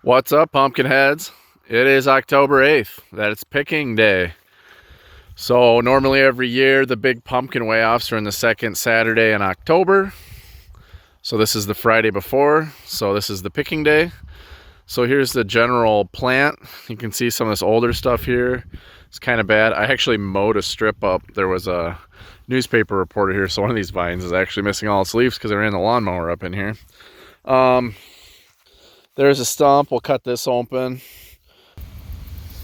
What's up, pumpkin heads? It is October 8th. That's picking day. So normally every year the big pumpkin weigh-offs are in the second Saturday in October. So this is the Friday before. So this is the picking day. So here's the general plant. You can see some of this older stuff here. It's kind of bad. I actually mowed a strip up. There was a newspaper reporter here, so one of these vines is actually missing all its leaves because I ran the lawnmower up in here. There's a stump. We'll cut this open.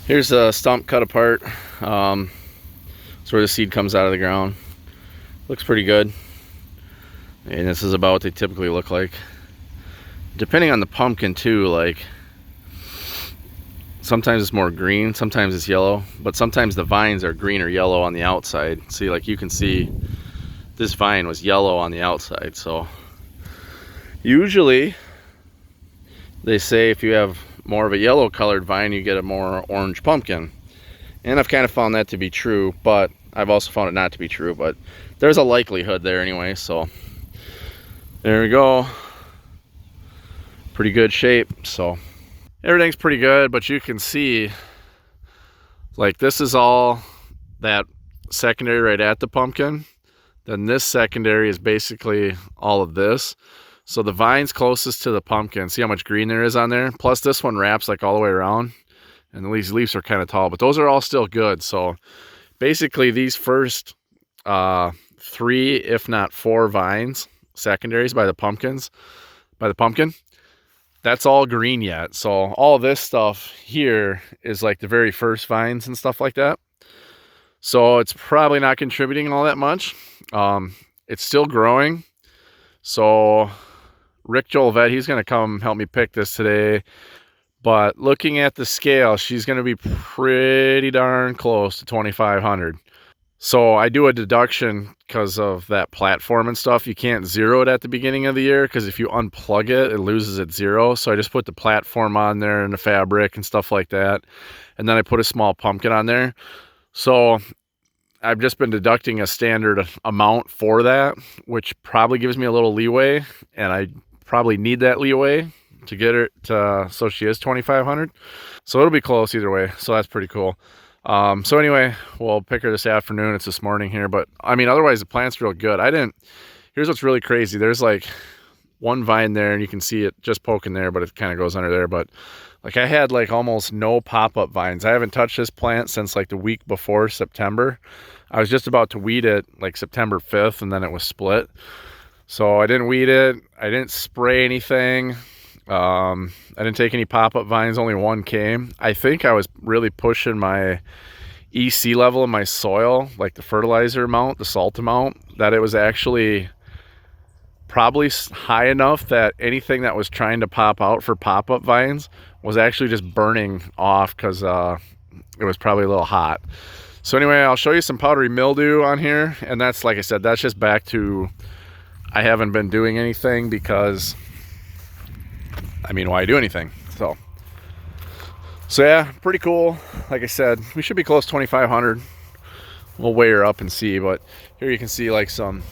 Here's a stump cut apart. That's where the seed comes out of the ground. Looks pretty good. And this is about what they typically look like. Depending on the pumpkin too, like sometimes it's more green, sometimes it's yellow, but sometimes the vines are green or yellow on the outside. See, like you can see this vine was yellow on the outside. So usually they say if you have more of a yellow colored vine, you get a more orange pumpkin. And I've kind of found that to be true, but I've also found it not to be true, but there's a likelihood there anyway. So there we go. Pretty good shape. So everything's pretty good, but you can see like this is all that secondary right at the pumpkin. Then this secondary is basically all of this. So the vine's closest to the pumpkin. See how much green there is on there? Plus this one wraps like all the way around. And these leaves are kind of tall, but those are all still good. So basically these first 3, if not 4 vines, secondaries by the pumpkin, that's all green yet. So all this stuff here is like the very first vines and stuff like that. So it's probably not contributing all that much. It's still growing. So Rick Jolvet, he's going to come help me pick this today. But looking at the scale, she's going to be pretty darn close to 2,500. So I do a deduction because of that platform and stuff. You can't zero it at the beginning of the year because if you unplug it, it loses its zero. So I just put the platform on there and the fabric and stuff like that. And then I put a small pumpkin on there. So I've just been deducting a standard amount for that, which probably gives me a little leeway. And I probably need that leeway to get her to, so she is 2,500. So it'll be close either way. So that's pretty cool. So anyway, we'll pick her this afternoon. It's this morning here, but I mean, otherwise the plant's real good. Here's what's really crazy. There's like one vine there and you can see it just poking there, but it kind of goes under there. But like I had like almost no pop-up vines. I haven't touched this plant since like the week before September. I was just about to weed it like September 5th and then it was split. So I didn't weed it. I didn't spray anything. I didn't take any pop-up vines, only one came. I think I was really pushing my EC level in my soil, like the fertilizer amount, the salt amount, that it was actually probably high enough that anything that was trying to pop out for pop-up vines was actually just burning off because it was probably a little hot. So anyway, I'll show you some powdery mildew on here, and that's, like I said, that's just back to I haven't been doing anything because I mean, why do anything? So yeah, pretty cool. Like I said, we should be close to 2,500. We'll weigh her up and see, but here you can see like some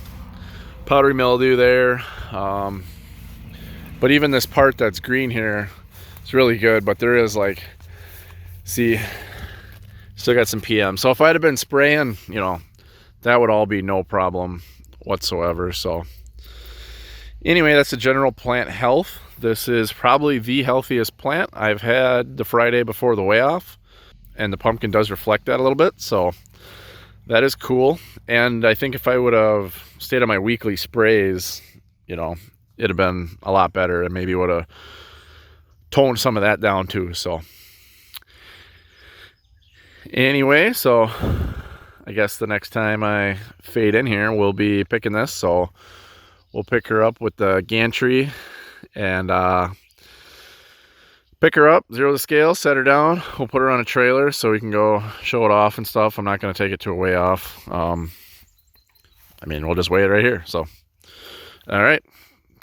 powdery mildew there. But even this part that's green here, it's really good, but there is like, see, still got some PM. So if I'd have been spraying, you know, that would all be no problem whatsoever. So anyway, that's the general plant health. This is probably the healthiest plant I've had the Friday before the weigh-off, and the pumpkin does reflect that a little bit, so that is cool. And I think if I would have stayed on my weekly sprays, you know, it'd have been a lot better and maybe would have toned some of that down too. So anyway, so I guess the next time I fade in here, we'll be picking this. So we'll pick her up with the gantry and pick her up, zero the scale, set her down. We'll put her on a trailer so we can go show it off and stuff. I'm not going to take it to a weigh off. I mean, we'll just weigh it right here. So, all right,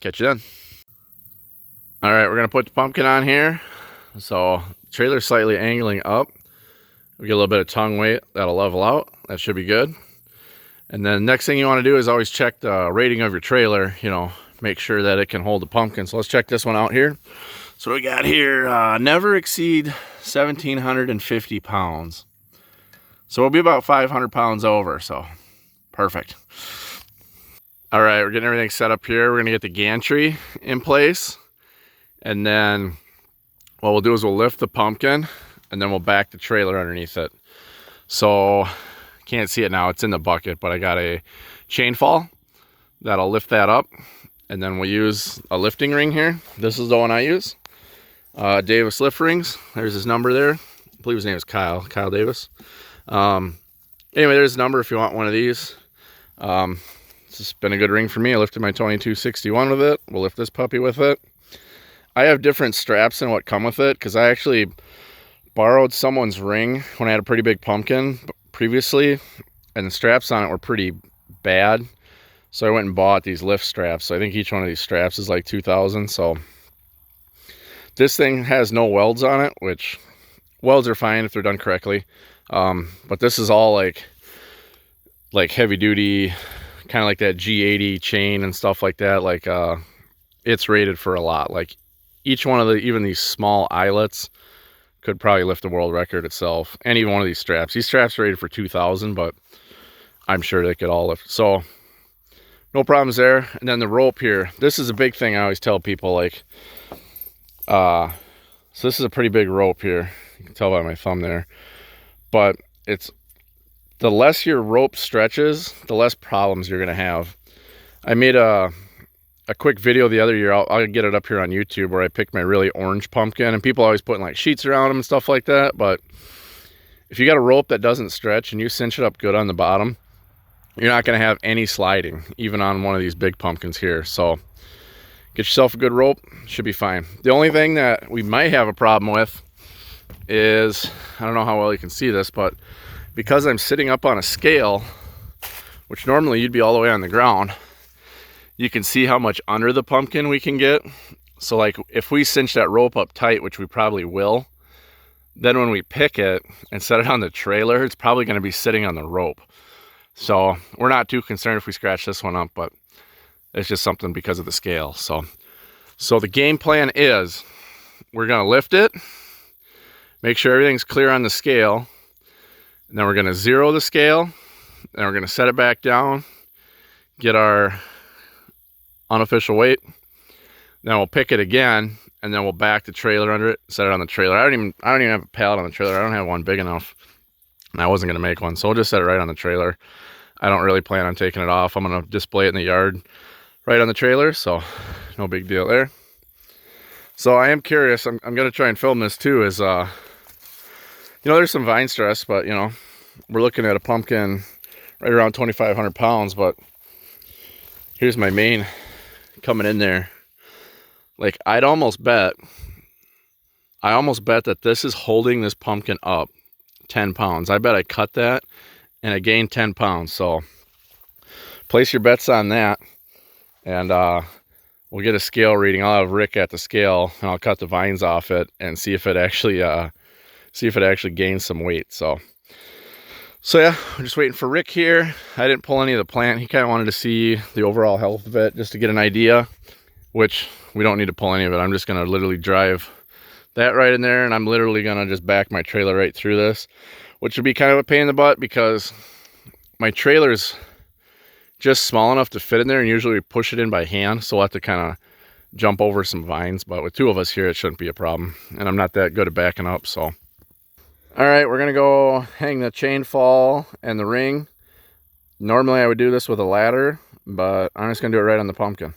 catch you then. All right, we're going to put the pumpkin on here. So trailer's slightly angling up. We get a little bit of tongue weight. That'll level out. That should be good. And then next thing you want to do is always check the rating of your trailer, you know, make sure that it can hold the pumpkin. So let's check this one out here. So we got here, never exceed 1,750 pounds. So we'll be about 500 pounds over, so perfect. All right, we're getting everything set up here. We're gonna get the gantry in place. And then what we'll do is we'll lift the pumpkin and then we'll back the trailer underneath it. So can't see it now, it's in the bucket, but I got a chain fall that'll lift that up. And then we'll use a lifting ring here. This is the one I use. Davis lift rings. There's his number there. I believe his name is Kyle Davis. Anyway, there's his number if you want one of these. It's just been a good ring for me. I lifted my 2261 with it. We'll lift this puppy with it. I have different straps than what come with it because I actually borrowed someone's ring when I had a pretty big pumpkin previously, and the straps on it were pretty bad. So I went and bought these lift straps. So I think each one of these straps is like 2,000. So this thing has no welds on it, which welds are fine if they're done correctly. But this is all like heavy duty, kind of like that G80 chain and stuff like that. Like it's rated for a lot. Like each one of even these small eyelets could probably lift the world record itself. Any one of these straps. These straps are rated for 2,000, but I'm sure they could all lift. So no problems there. And then the rope here. This is a big thing I always tell people, like, so this is a pretty big rope here. You can tell by my thumb there. But it's, the less your rope stretches, the less problems you're going to have. I made a quick video the other year. I'll get it up here on YouTube, where I picked my really orange pumpkin, and people always putting like sheets around them and stuff like that. But if you got a rope that doesn't stretch and you cinch it up good on the bottom, you're not going to have any sliding, even on one of these big pumpkins here. So get yourself a good rope, should be fine. The only thing that we might have a problem with is, I don't know how well you can see this, but because I'm sitting up on a scale, which normally you'd be all the way on the ground, you can see how much under the pumpkin we can get. So like if we cinch that rope up tight, which we probably will, then when we pick it and set it on the trailer, it's probably going to be sitting on the rope. So we're not too concerned if we scratch this one up, but it's just something because of the scale. So the game plan is we're going to lift it, make sure everything's clear on the scale, and then we're going to zero the scale, and we're going to set it back down, get our unofficial weight, then we'll pick it again, and then we'll back the trailer under it, set it on the trailer. I don't even have a pallet on the trailer. I don't have one big enough, and I wasn't going to make one, so we'll just set it right on the trailer. I don't really plan on taking it off. I'm going to display it in the yard right on the trailer, so no big deal there. So I am curious. I'm going to try and film this too. Is there's some vine stress, but we're looking at a pumpkin right around 2,500 pounds. But here's my main coming in there. Like I'd almost bet that this is holding this pumpkin up 10 pounds. I bet I cut that and I gained 10 pounds. So place your bets on that, and we'll get a scale reading. I'll have Rick at the scale, and I'll cut the vines off it and see if it actually gains some weight. So yeah, we're just waiting for Rick here. I didn't pull any of the plant. He kind of wanted to see the overall health of it just to get an idea, which we don't need to pull any of it. I'm just going to literally drive that right in there, and I'm literally going to just back my trailer right through this, which would be kind of a pain in the butt because my trailer's just small enough to fit in there, and usually we push it in by hand, so we'll have to kind of jump over some vines. But with two of us here, it shouldn't be a problem, and I'm not that good at backing up. So all right, we're gonna go hang the chain fall and the ring. Normally I would do this with a ladder, but I'm just gonna do it right on the pumpkin.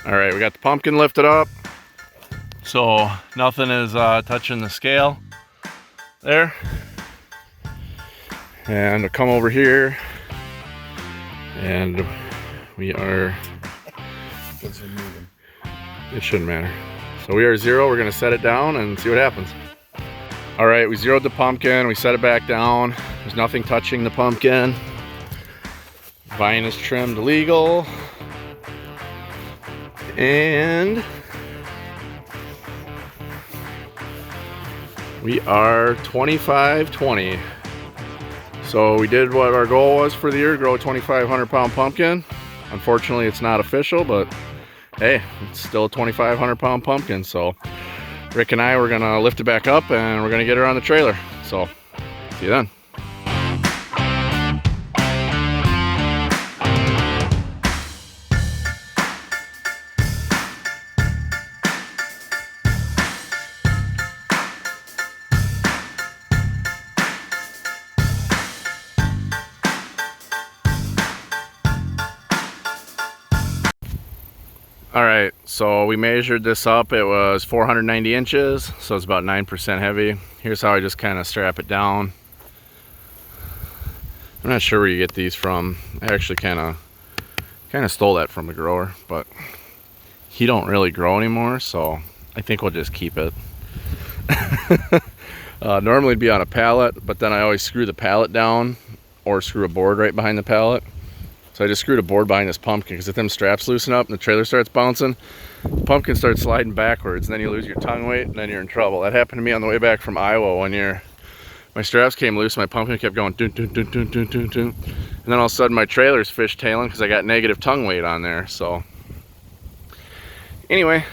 All right, we got the pumpkin lifted up. So nothing is touching the scale there. And I'll come over here and we are, it shouldn't matter. So we are 0, we're gonna set it down and see what happens. All right, we zeroed the pumpkin, we set it back down. There's nothing touching the pumpkin. Vine is trimmed legal. And we are 25-20. So we did what our goal was for the year, grow a 2,500 pound pumpkin. Unfortunately, it's not official, but hey, it's still a 2,500 pound pumpkin. So Rick and I were gonna lift it back up and we're gonna get her on the trailer. So see you then. All right, so we measured this up. It was 490 inches, so it's about 9% heavy. Here's how I just kind of strap it down. I'm not sure where you get these from. I actually kind of stole that from the grower, but he don't really grow anymore, so I think we'll just keep it. Normally it'd be on a pallet, but then I always screw the pallet down or screw a board right behind the pallet. So I just screwed a board behind this pumpkin because if them straps loosen up and the trailer starts bouncing, the pumpkin starts sliding backwards and then you lose your tongue weight and then you're in trouble. That happened to me on the way back from Iowa one year. My straps came loose, my pumpkin kept going dun, dun, dun, dun, dun, dun, dun. And then all of a sudden my trailer's fishtailing because I got negative tongue weight on there. So anyway,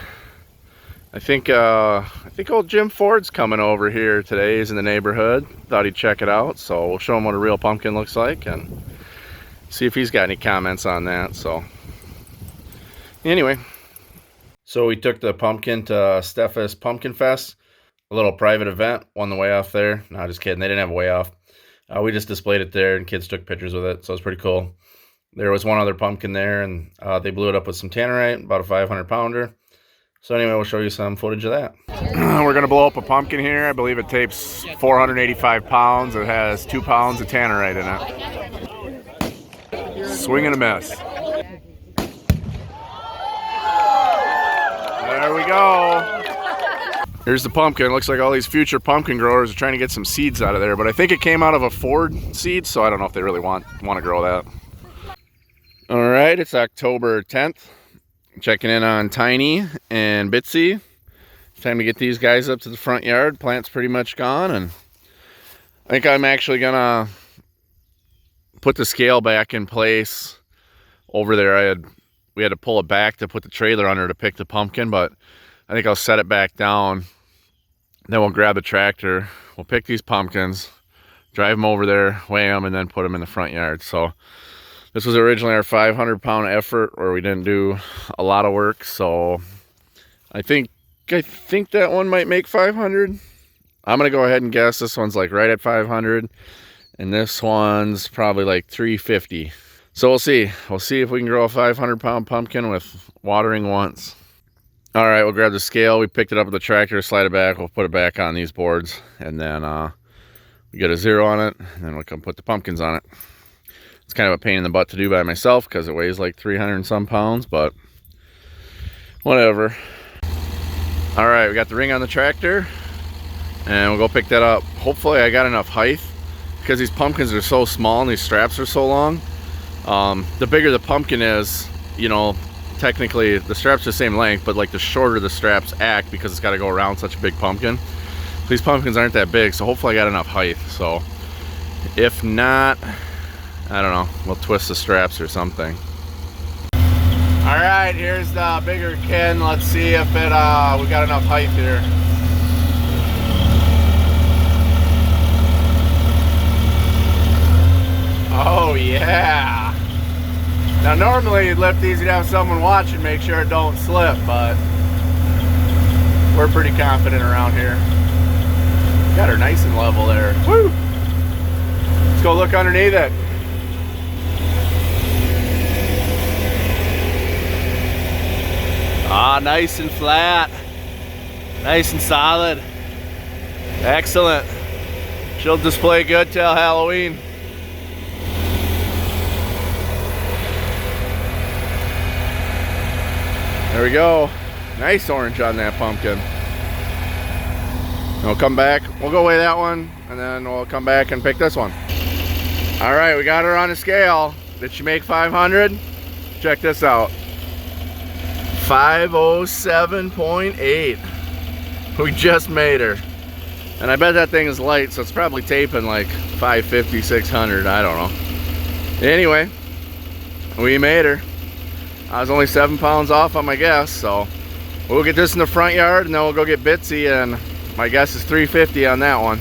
I think old Jim Ford's coming over here today. He's in the neighborhood. Thought he'd check it out, so we'll show him what a real pumpkin looks like and see if he's got any comments on that. So anyway, so we took the pumpkin to Steffes Pumpkin Fest, a little private event on the way off there. No, just kidding, they didn't have a way off. We just displayed it there and kids took pictures with it, so it's pretty cool. There was one other pumpkin there and they blew it up with some tannerite, about a 500 pounder. So anyway, we'll show you some footage of that. We're gonna blow up a pumpkin here. I believe it tapes 485 pounds. It has 2 pounds of tannerite in it. Swing and a miss. There we go. Here's the pumpkin. It looks like all these future pumpkin growers are trying to get some seeds out of there, but I think it came out of a Ford seed, so I don't know if they really want to grow that. All right, it's October 10th. Checking in on Tiny and Bitsy. Time to get these guys up to the front yard. Plant's pretty much gone, and I think I'm actually gonna put the scale back in place over there. We had to pull it back to put the trailer under to pick the pumpkin, but I think I'll set it back down. Then we'll grab the tractor, we'll pick these pumpkins, drive them over there, weigh them, and then put them in the front yard. So this was originally our 500 pound effort where we didn't do a lot of work. So I think that one might make 500. I'm gonna go ahead and guess this one's like right at 500. And this one's probably like 350. So we'll see. We'll see if we can grow a 500 pound pumpkin with watering once. All right, we'll grab the scale. We picked it up with the tractor, slide it back. We'll put it back on these boards. And then we get a 0 on it. And then we'll come put the pumpkins on it. It's kind of a pain in the butt to do by myself because it weighs like 300 and some pounds, but whatever. All right, we got the ring on the tractor. And we'll go pick that up. Hopefully I got enough height, because these pumpkins are so small and these straps are so long. The bigger the pumpkin is, you know, technically the straps are the same length, but like the shorter the straps act because it's got to go around such a big pumpkin. These pumpkins aren't that big, so hopefully I got enough height. So if not, I don't know, we'll twist the straps or something. All right, here's the bigger Ken. Let's see if we got enough height here. Oh yeah. Now normally you'd lift these, you'd have someone watching, make sure it don't slip, but we're pretty confident around here. Got her nice and level there. Woo! Let's go look underneath it. Ah, nice and flat. Nice and solid. Excellent. She'll display good till Halloween. There we go. Nice orange on that pumpkin. We'll come back. We'll go weigh that one, and then we'll come back and pick this one. All right, we got her on a scale. Did she make 500? Check this out. 507.8. We just made her. And I bet that thing is light, so it's probably taping like 550, 600. I don't know. Anyway, we made her. I was only 7 pounds off on my guess, so we'll get this in the front yard and then we'll go get Bitsy, and my guess is 350 on that one.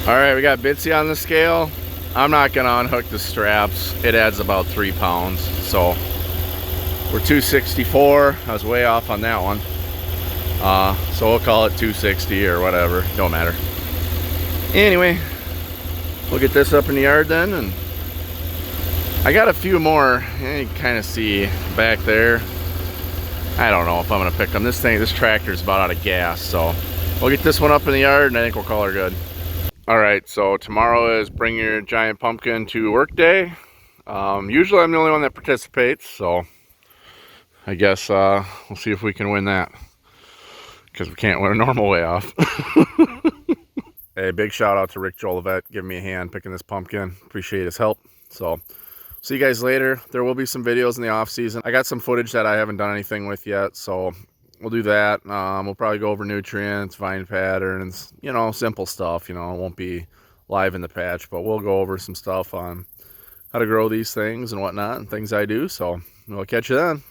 All right, we got Bitsy on the scale. I'm not gonna unhook the straps. It adds about 3 pounds, so we're 264. I was way off on that one. So we'll call it 260 or whatever, don't matter. Anyway, we'll get this up in the yard then, and I got a few more. You can kind of see back there. I don't know if I'm gonna pick them. This tractor's about out of gas, so we'll get this one up in the yard and I think we'll call her good. All right, so tomorrow is Bring Your Giant Pumpkin to Work Day. Usually I'm the only one that participates, so I guess we'll see if we can win that, because we can't win a normal way off. Hey, big shout out to Rick Jolivet giving me a hand picking this pumpkin. Appreciate his help. So see you guys later. There will be some videos in the off season. I got some footage that I haven't done anything with yet, so we'll do that. We'll probably go over nutrients, vine patterns, you know, simple stuff. You know, it won't be live in the patch, but we'll go over some stuff on how to grow these things and whatnot and things I do. So we'll catch you then.